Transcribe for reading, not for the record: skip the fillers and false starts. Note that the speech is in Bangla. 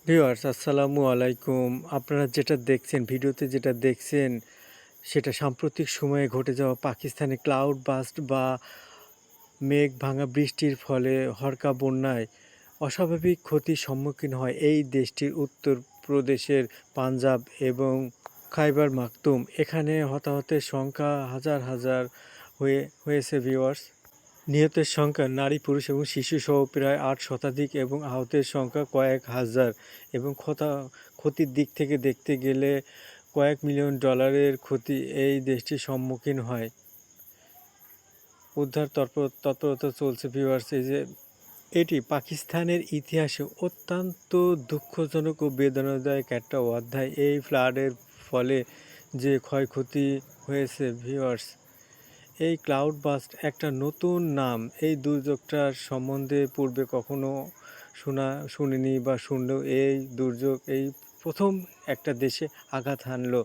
ভিউয়ার্স আসসালামু আলাইকুম। আপনারা যেটা দেখছেন, ভিডিওতে যেটা দেখছেন, সেটা সাম্প্রতিক সময়ে ঘটে যাওয়া পাকিস্তানে ক্লাউড বাস্ট বা মেঘ ভাঙা বৃষ্টির ফলে হরকা বন্যায় অস্বাভাবিক ক্ষতির সম্মুখীন হয় এই দেশটির উত্তর প্রদেশের পাঞ্জাব এবং খাইবার মাখতুম। এখানে হতাহতের সংখ্যা হাজার হাজার হয়েছে ভিউয়ার্স। নিহতের সংখ্যা নারী, পুরুষ এবং শিশুসহ প্রায় ৮ শতাধিক এবং আহতের সংখ্যা কয়েক হাজার এবং ক্ষতির দিক থেকে দেখতে গেলে কয়েক মিলিয়ন ডলারের ক্ষতি এই দেশটির সম্মুখীন হয়। উদ্ধার তৎপরতা চলছে ভিউয়ার্স। এই যে এটি পাকিস্তানের ইতিহাসে অত্যন্ত দুঃখজনক ও বেদনাদায়ক একটা অধ্যায়। এই ফ্লাডের ফলে যে ক্ষয়ক্ষতি হয়েছে ভিউয়ার্স, এই ক্লাউড বাস্ট একটা নতুন নাম। এই দুর্যোগটার সম্বন্ধে পূর্বে কখনো শুনিনি বা শুনলেও এই দুর্যোগ এই প্রথম একটা দেশে আঘাত হানলো।